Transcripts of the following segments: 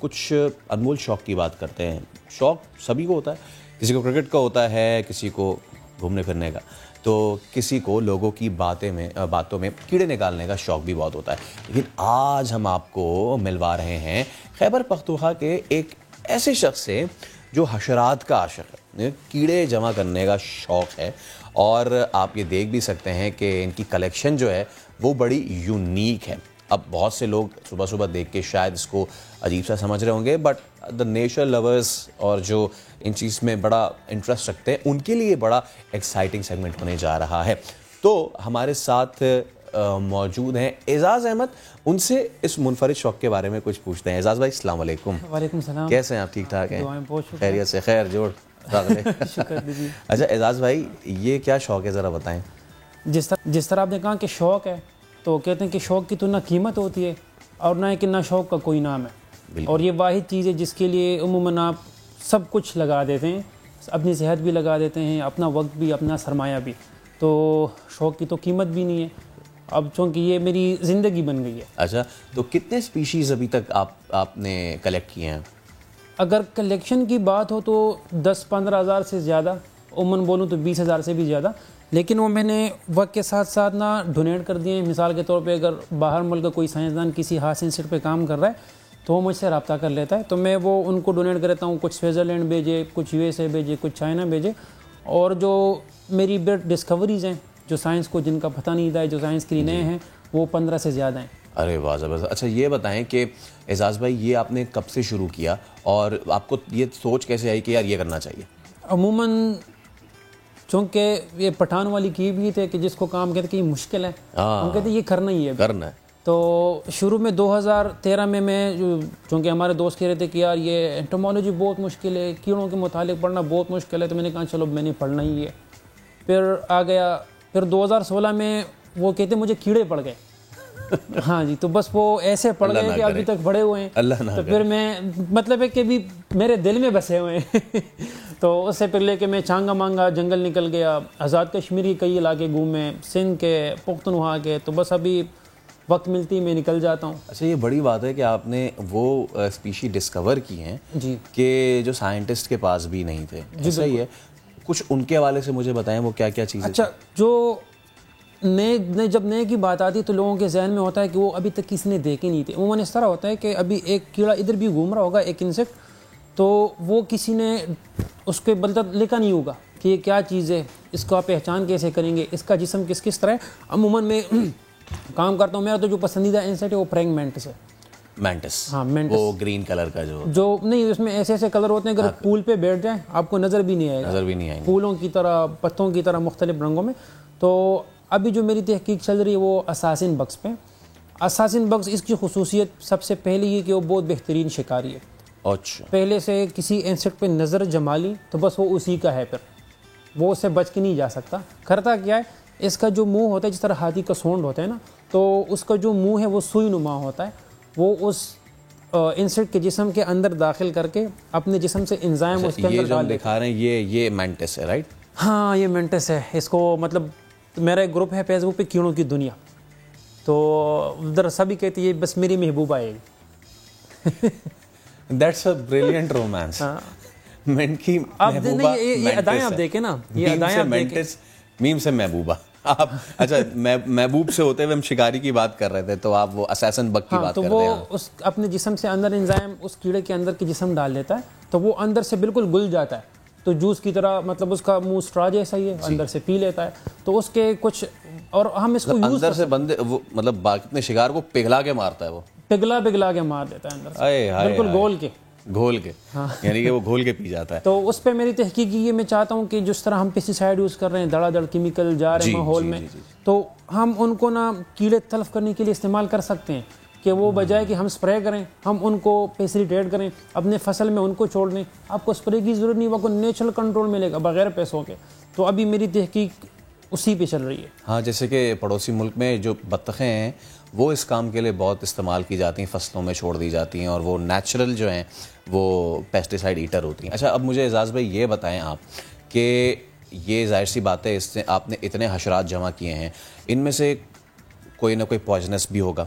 کچھ انمول شوق کی بات کرتے ہیں. شوق سبھی کو ہوتا ہے, کسی کو کرکٹ کا ہوتا ہے, کسی کو گھومنے پھرنے کا, تو کسی کو لوگوں کی باتوں میں کیڑے نکالنے کا شوق بھی بہت ہوتا ہے. لیکن آج ہم آپ کو ملوا رہے ہیں خیبر پختونخوا کے ایک ایسے شخص سے جو حشرات کا عاشق ہے, کیڑے جمع کرنے کا شوق ہے, اور آپ یہ دیکھ بھی سکتے ہیں کہ ان کی کلیکشن جو ہے وہ بڑی یونیک ہے. اب بہت سے لوگ صبح صبح دیکھ کے شاید اس کو عجیب سا سمجھ رہے ہوں گے, بٹ دا نیچر لورز اور جو ان چیز میں بڑا انٹرسٹ رکھتے ہیں ان کے لیے بڑا ایکسائٹنگ سیگمنٹ ہونے جا رہا ہے. تو ہمارے ساتھ موجود ہیں اعزاز احمد, ان سے اس منفرد شوق کے بارے میں کچھ پوچھتے ہیں. اعزاز بھائی السلام علیکم. وعلیکم السلام. کیسے ہیں آپ؟ ٹھیک ٹھاک ہیں؟ خیریت سے؟ خیر جوڑ. اچھا اعزاز بھائی, یہ کیا شوق ہے, ذرا بتائیں. جس طرح آپ نے کہا کہ شوق ہے, تو کہتے ہیں کہ شوق کی تو نہ قیمت ہوتی ہے اور نہ کہ نہ شوق کا کوئی نام ہے, اور یہ واحد چیز ہے جس کے لیے عموماً آپ سب کچھ لگا دیتے ہیں, اپنی صحت بھی لگا دیتے ہیں, اپنا وقت بھی, اپنا سرمایہ بھی. تو شوق کی تو قیمت بھی نہیں ہے, اب چونکہ یہ میری زندگی بن گئی ہے. اچھا, تو کتنے سپیشیز ابھی تک آپ نے کلیکٹ کیے ہیں؟ اگر کلیکشن کی بات ہو تو 10-15 ہزار سے زیادہ, عموماً بولوں تو 20 ہزار سے بھی زیادہ, لیکن وہ میں نے وقت کے ساتھ ساتھ نہ ڈونیٹ کر دیے ہیں. مثال کے طور پہ اگر باہر ملک کا کوئی سائنسدان کسی خاص انسٹیٹیوٹ پہ کام کر رہا ہے تو وہ مجھ سے رابطہ کر لیتا ہے, تو میں وہ ان کو ڈونیٹ کر دیتا ہوں. کچھ سوئٹزرلینڈ بھیجے, کچھ USA بھیجے, کچھ چائنا بھیجے. اور جو میری بیٹ ڈسکوریز ہیں جو سائنس کو جن کا پتہ نہیں تھا, جو سائنس کے لیے نئے ہیں, وہ 15 سے زیادہ ہیں. ارے واہ زبردست. اچھا یہ بتائیں کہ اعزاز بھائی یہ آپ نے کب سے شروع کیا اور آپ کو یہ سوچ کیسے آئی کہ یار یہ کرنا چاہیے؟ عموماً چونکہ یہ پٹھان والی کی بھی تھے کہ جس کو کام کہتے کہ یہ مشکل ہے, ہم کہتے ہیں یہ کرنا ہی ہے, کرنا ہے. تو شروع میں 2013 میں چونکہ ہمارے دوست کہہ رہے تھے کہ یار یہ انٹومالوجی بہت مشکل ہے, کیڑوں کے متعلق پڑھنا بہت مشکل ہے, تو میں نے کہا چلو میں نے پڑھنا ہی ہے. پھر آ گیا, پھر 2016 میں وہ کہتے مجھے کیڑے پڑ گئے. ہاں جی, تو بس وہ ایسے پڑ گئے کہ ابھی تک بڑے ہوئے ہیں. تو پھر میں مطلب ہے کہ بھی میرے دل میں بسے ہوئے ہیں. تو اس سے پہلے کہ میں چانگا مانگا جنگل نکل گیا, آزاد کشمیر کے کئی علاقے گھومے, سندھ کے, پختونخوا کے, تو بس ابھی وقت ملتی میں نکل جاتا ہوں. اچھا یہ بڑی بات ہے کہ آپ نے وہ اسپیشی ڈسکور کی ہیں جی کہ جو سائنٹسٹ کے پاس بھی نہیں تھے. ایسا ہی ہے, کچھ ان کے حوالے سے مجھے بتائیں وہ کیا کیا چیزیں. اچھا, جو جب نئے کی بات آتی ہے تو لوگوں کے ذہن میں ہوتا ہے کہ وہ ابھی تک کسی نے دیکھے نہیں تھے. عموماً اس طرح ہوتا ہے کہ ابھی ایک کیڑا ادھر بھی گھوم رہا ہوگا, ایک انسیکٹ, تو وہ کسی نے اس کے بلد لکھا نہیں ہوگا کہ یہ کیا چیز ہے, اس کو آپ پہچان کیسے کریں گے, اس کا جسم کس طرح ہے. عموماً میں کام کرتا ہوں, میرا تو جو پسندیدہ انسیکٹ ہے وہ پرینگ مینٹس ہے. مینٹس؟ ہاں مینٹس, وہ گرین کلر کا جو نہیں, اس میں ایسے ایسے کلر ہوتے ہیں اگر پھول پہ بیٹھ جائیں آپ کو نظر بھی نہیں آئے گا, نظر بھی نہیں آئے گا, پھولوں کی طرح, پتوں کی طرح مختلف رنگوں میں. تو ابھی جو میری تحقیق چل رہی ہے وہ اساسن بگس پہ. اساسن بگس, اس کی خصوصیت سب سے پہلی یہ کہ وہ بہت بہترین شکاری ہے. اچھا, پہلے سے کسی انسیکٹ پہ نظر جما لی تو بس وہ اسی کا ہے, پھر وہ اس سے بچ کے نہیں جا سکتا. کرتا کیا ہے, اس کا جو منہ ہوتا ہے, جس طرح ہاتھی کا سونڈ ہوتا ہے نا, تو اس کا جو منہ ہے وہ سوئی نما ہوتا ہے, وہ اس انسیکٹ کے جسم کے اندر داخل کر کے اپنے جسم سے انزائم اس کے اندر یہ جو ہم دکھا رہے ہیں یہ مینٹس ہے, رائٹ؟ ہاں یہ مینٹس ہے. اس کو مطلب میرا ایک گروپ ہے فیس بک پہ, کیڑوں کی دنیا, تو ادھر سبھی کہتی ہے بس میری محبوبہ ہے. That's a brilliant romance. من کی محبوبہ یہ ادائیں آپ دیکھیں نا, یہ ادائیں آپ دیکھیں, میم سے محبوبہ آپ. اچھا محبوب سے ہوتے ہوئے ہم شکاری کی بات کر رہے تھے, تو آپ وہ اساسن بگ کی بات کر رہے ہیں. تو وہ اس اپنے جسم سے اندر انزائم اس کیڑے کے اندر کے جسم ڈال دیتا ہے, تو وہ اندر سے بالکل گل جاتا ہے, تو جوس کی طرح, مطلب اس کا منہ اسٹرا جیسا ہی ہے, اندر سے پی لیتا ہے. تو اس کے کچھ, اور ہم اس کو یوز اندر سے بندے وہ مطلب اپنے شکار کو پگھلا کے مارتا ہے, وہ پگھلا کے مار دیتا ہے اندر سے, بالکل گھول کے, یعنی کہ وہ گھول کے پی جاتا ہے. تو اس پہ میری تحقیق یہ میں چاہتا ہوں کہ جس طرح ہم پیسٹی سائڈ یوز کر رہے ہیں, دڑا دڑ کیمیکل جا رہے ہیں ماحول میں, تو ہم ان کو نہ کیڑے تلف کرنے کے لیے استعمال کر سکتے ہیں, کہ وہ بجائے کہ ہم سپرے کریں, ہم ان کو فیسیلیٹیٹ کریں, اپنے فصل میں ان کو چھوڑ دیں. آپ کو سپرے کی ضرورت نہیں, وہ کو نیچرل کنٹرول ملے گا بغیر پیسوں کے. تو ابھی میری تحقیق اسی پہ چل رہی ہے. ہاں, جیسے کہ پڑوسی ملک میں جو بطخیں ہیں وہ اس کام کے لیے بہت استعمال کی جاتی ہیں, فصلوں میں چھوڑ دی جاتی ہیں, اور وہ نیچرل جو ہیں وہ پیسٹیسائڈ ایٹر ہوتی ہیں. اچھا اب مجھے اعزاز بھائی یہ بتائیں آپ کہ یہ ظاہر سی بات ہے, اس سے آپ نے اتنے حشرات جمع کیے ہیں, ان میں سے کوئی نہ کوئی پوائزنس بھی ہوگا,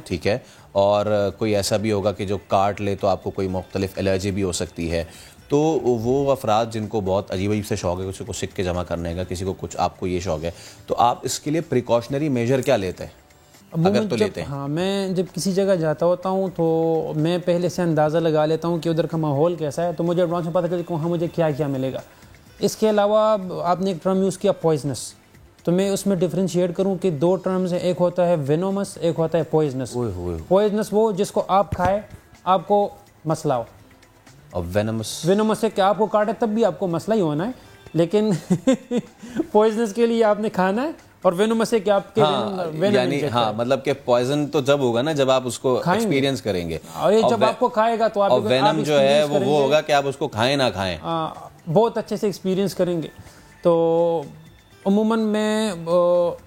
ٹھیک ہے, اور کوئی ایسا بھی ہوگا کہ جو کاٹ لے تو آپ کو کوئی مختلف الرجی بھی ہو سکتی ہے. تو وہ افراد جن کو بہت عجیب عجیب سے شوق ہے, کسی کو سکے جمع کرنے کا, کسی کو کچھ, آپ کو یہ شوق ہے, تو آپ اس کے لیے پریکاشنری میجر کیا لیتے ہیں اگر تو لیتے ہیں؟ ہاں, میں جب کسی جگہ جاتا ہوتا ہوں تو میں پہلے سے اندازہ لگا لیتا ہوں کہ ادھر کا ماحول کیسا ہے, تو مجھے ایڈوانس میں پتہ چلے کہ وہاں مجھے کیا کیا ملے گا. اس کے علاوہ آپ نے ایک ٹرم یوز کیا پوائزنس, تو میں اس میں ڈفرینشیٹ کروں کہ دو ٹرمز ہیں, ایک ہوتا ہے وینومس, ایک ہوتا ہے پوائزنس. پوائزنس وہ جس کو آپ کھائے آپ کو مسئلہ ہو, اور وینومس سے کہ آپ کو کاٹے تب بھی آپ کو مسئلہ ہی ہونا ہے, لیکن پوائزنس کے لیے آپ نے کھانا ہے, اور وینومس سے کہ آپ کے یعنی ہاں مطلب کہ پوائزن تو جب ہوگا نا جب آپ اس کو ایکسپیرینس کریں گے, اور یہ جب آپ کو کھائے گا تو آپ وینم جو ہے وہ ہوگا کہ آپ اس کو کھائیں نہ کھائیں, بہت اچھے سے ایکسپیرینس کریں گے. تو عموماً میں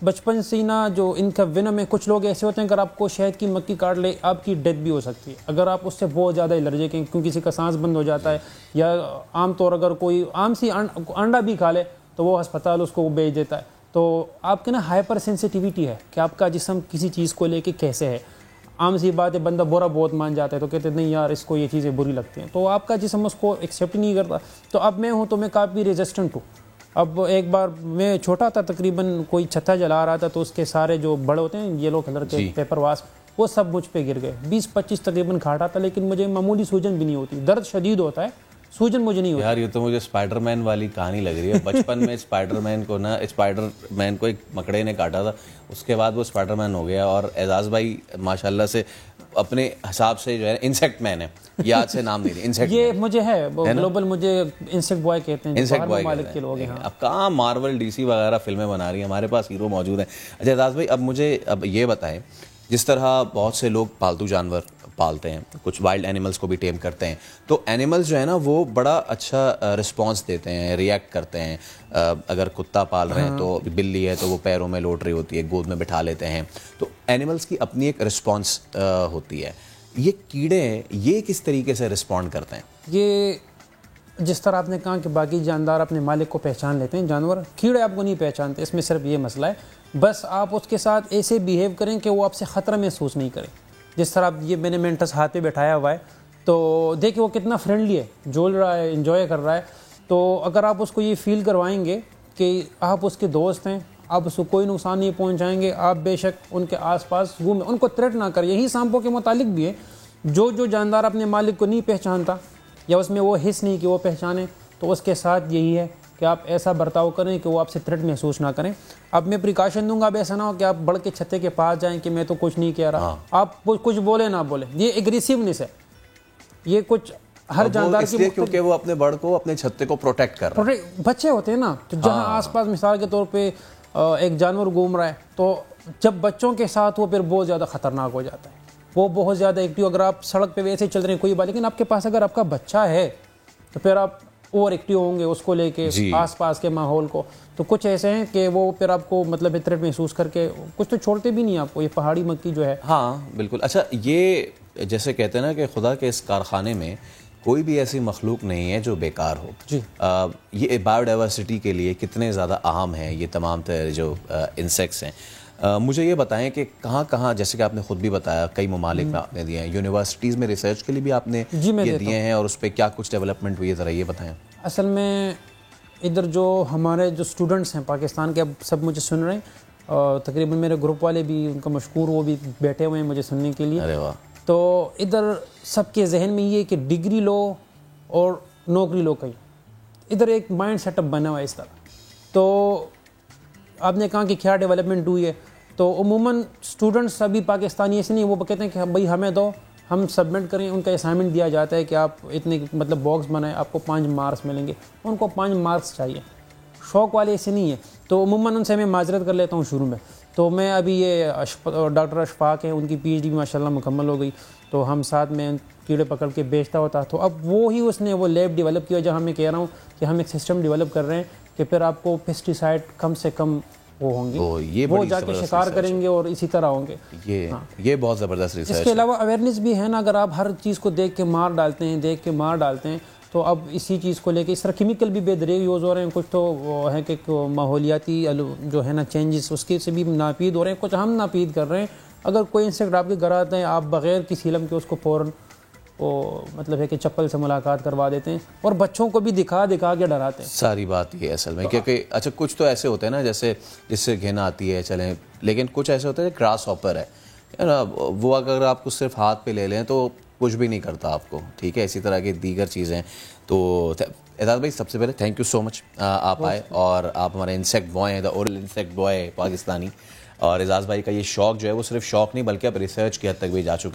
بچپن سے ہی نا جو ان کا وینم ہے, کچھ لوگ ایسے ہوتے ہیں اگر آپ کو شہد کی مکھی کاٹ لے آپ کی ڈیتھ بھی ہو سکتی ہے اگر آپ اس سے بہت زیادہ الرجک ہیں, کیونکہ کسی کا سانس بند ہو جاتا ہے, یا عام طور اگر کوئی عام سی انڈا بھی کھا لے تو وہ ہسپتال اس کو بھیج دیتا ہے. تو آپ کے نا ہائپر سینسیٹیوٹی ہے کہ آپ کا جسم کسی چیز کو لے کے کیسے ہے. عام سی بات ہے, بندہ برا بہت مان جاتا ہے تو کہتے ہیں نہیں یار اس کو یہ چیزیں بری لگتی ہیں, تو آپ کا جسم اس کو ایکسیپٹ نہیں کرتا. تو اب میں ہوں تو میں کافی ریزسٹنٹ ہوں. اب ایک بار میں چھوٹا تھا, تقریباً کوئی چھتا جلا رہا تھا, تو اس کے سارے جو بڑے ہوتے ہیں یلو کلر کے پیپر واس وہ سب مجھ پہ گر گئے. 20-25 تقریباً کھاٹا تھا, لیکن مجھے معمولی سوجن بھی نہیں ہوتی, درد شدید ہوتا ہے, سوجن مجھے نہیں ہوتی. یار یہ تو مجھے اسپائڈر مین والی کہانی لگ رہی ہے. بچپن میں اسپائڈر مین کو ایک مکڑے نے کاٹا تھا, اس کے بعد وہ اسپائڈر مین ہو گیا. اور اعزاز بھائی ماشاءاللہ سے اپنے حساب سے جو ہے انسیکٹ مین ہے, یاد سے نام نہیں, انسیکٹ یہ مجھے ہے گلوبل, مجھے انسیکٹ بوائے کہتے ہیں, انسیکٹ بوائے ممالک کے لوگ ہیں. اب کہاں مارول ڈی سی وغیرہ فلمیں بنا رہی ہیں, ہمارے پاس ہیرو موجود ہیں. اچھا اعزاز بھائی, اب مجھے یہ بتائیں, جس طرح بہت سے لوگ پالتو جانور پالتے ہیں, کچھ وائلڈ اینیملس کو بھی ٹیم کرتے ہیں, تو اینیملس جو ہے نا وہ بڑا اچھا رسپانس دیتے ہیں, ریئیکٹ کرتے ہیں. اگر کتا پال رہے ہیں تو بلی ہے تو وہ پیروں میں لوٹ رہی ہوتی ہے, گود میں بٹھا لیتے ہیں, تو اینیملس کی اپنی ایک رسپانس ہوتی ہے. یہ کیڑے ہیں, یہ کس طریقے سے رسپونڈ کرتے ہیں؟ یہ جس طرح آپ نے کہا کہ باقی جاندار اپنے مالک کو پہچان لیتے ہیں, جانور کیڑے آپ کو نہیں پہچانتے. اس میں صرف یہ مسئلہ ہے, بس آپ اس کے ساتھ ایسے بیہیو کریں کہ وہ آپ سے خطرہ محسوس نہیں کریں. جس طرح یہ میں نے مینٹس ہاتھ پہ بیٹھایا ہوا ہے, تو دیکھیں وہ کتنا فرینڈلی ہے, جول رہا ہے, انجوائے کر رہا ہے. تو اگر آپ اس کو یہ فیل کروائیں گے کہ آپ اس کے دوست ہیں, آپ اس کو کوئی نقصان نہیں پہنچائیں گے, آپ بے شک ان کے آس پاس گھومیں, ان کو تھریٹ نہ کریں. یہی سانپوں کے متعلق بھی ہے, جو جاندار اپنے مالک کو نہیں پہچانتا یا اس میں وہ حص نہیں کہ وہ پہچانے, تو اس کے ساتھ یہی ہے کہ آپ ایسا برتاؤ کریں کہ وہ آپ سے تھریٹ محسوس نہ کریں. اب میں پریکاشن دوں گا, اب ایسا نہ ہو کہ آپ بڑھ کے چھتے کے پاس جائیں کہ میں تو کچھ نہیں کہہ رہا, آپ کچھ بولے نہ بولے. یہ ایگریسیونیس ہے, یہ کچھ ہر جاندار کی, کیونکہ وہ اپنے بڑ کو, اپنے چھتے کو پروٹیکٹ کر رہا ہے. بچے ہوتے ہیں نا, تو جہاں آس پاس مثال کے طور پہ ایک جانور گھوم رہا ہے, تو جب بچوں کے ساتھ وہ پھر بہت زیادہ خطرناک ہو جاتا ہے, وہ بہت زیادہ ایکٹیو. اگر آپ سڑک پہ ویسے چل رہے ہیں کوئی بات, لیکن آپ کے پاس اگر آپ کا بچہ ہے تو پھر آپ اوور ایکٹیو ہوں گے اس کو لے کے, آس پاس کے ماحول کو. تو کچھ ایسے ہیں کہ وہ پھر آپ کو مطلب تھریٹ محسوس کر کے کچھ تو چھوڑتے بھی نہیں آپ کو. یہ پہاڑی مکھی جو ہے, ہاں بالکل. اچھا, یہ جیسے کہتے ہیں نا کہ خدا کے اس کارخانے میں کوئی بھی ایسی مخلوق نہیں ہے جو بیکار ہو. یہ بایو ڈائیورسٹی کے لیے کتنے زیادہ اہم ہیں یہ تمام جو انسیکٹس ہیں. مجھے یہ بتائیں کہ کہاں کہاں, جیسے کہ آپ نے خود بھی بتایا کئی ممالک میں آپ نے دیے ہیں, یونیورسٹیز میں ریسرچ کے لیے بھی آپ نے یہ دیے ہیں, اور اس پہ کیا کچھ ڈیولپمنٹ ہوئی ہے, ذرا یہ بتائیں. اصل میں ادھر جو ہمارے جو اسٹوڈنٹس ہیں پاکستان کے, اب سب مجھے سن رہے ہیں, تقریباً میرے گروپ والے بھی, ان کا مشکور, وہ بھی بیٹھے ہوئے ہیں مجھے سننے کے لیے. ارے واہ. تو ادھر سب کے ذہن میں یہ کہ ڈگری لو اور نوکری لو, کہیں ادھر ایک مائنڈ سیٹ اپ بنا ہوا ہے اس طرح. تو آپ نے کہا کہ کیا ڈیولپمنٹ ہوئی ہے, تو عموماً اسٹوڈنٹس ابھی پاکستانی ایسے نہیں, وہ کہتے ہیں کہ بھائی ہمیں دو, ہم سبمٹ کریں. ان کا اسائنمنٹ دیا جاتا ہے کہ آپ اتنے مطلب باکس بنائیں, آپ کو 5 مارکس ملیں گے. ان کو 5 مارکس چاہیے, شوق والے ایسے نہیں ہیں. تو عموماً ان سے میں معذرت کر لیتا ہوں شروع میں. تو میں ابھی یہ ڈاکٹر اشفاق ہیں, ان کی PhD بھی ماشاء اللہ مکمل ہو گئی, تو ہم ساتھ میں کیڑے پکڑ کے بیچتا ہوتا. تو اب وہی اس نے وہ لیب ڈیولپ کیا جہاں میں کہہ رہا ہوں کہ ہم ایک سسٹم ڈیولپ کر رہے ہیں کہ پھر آپ کو پیسٹیسائڈ کم سے کم وہ ہوں گے, وہ جا کے شکار کریں گے اور اسی طرح ہوں گے. یہ بہت زبردست ریسرچ. اس کے علاوہ اویئرنیس بھی ہے نا, اگر آپ ہر چیز کو دیکھ کے مار ڈالتے ہیں تو اب اسی چیز کو لے کے اس طرح کیمیکل بھی بے دریغ یوز ہو رہے ہیں. کچھ تو ہے کہ ماحولیاتی جو ہے نا چینجز اس کے سے بھی ناپید ہو رہے ہیں, کچھ ہم ناپید کر رہے ہیں اگر کوئی انسیکٹ آپ کے گھر آتے ہیں آپ بغیر کسی علم کے اس کو فوراً وہ مطلب ہے کہ چپل سے ملاقات کروا دیتے ہیں اور بچوں کو بھی دکھا کے ڈراتے ہیں. ساری بات یہ ہے اصل میں کیونکہ اچھا کچھ تو ایسے ہوتے ہیں نا جیسے جس سے گھن آتی ہے چلیں, لیکن کچھ ایسے ہوتے ہیں گراس ہاپر ہے نا, وہ اگر آپ کو صرف ہاتھ پہ لے لیں تو کچھ بھی نہیں کرتا آپ کو, ٹھیک ہے. اسی طرح کی دیگر چیزیں. تو اعجاز بھائی سب سے پہلے تھینک یو سو مچ, آپ آئے اور آپ ہمارے انسیکٹ بوائے ہیں, the oral insect boy Pakistani. اور اعجاز بھائی کا یہ شوق جو ہے وہ صرف شوق نہیں بلکہ اب ریسرچ کی حد تک بھی جا چکا ہے.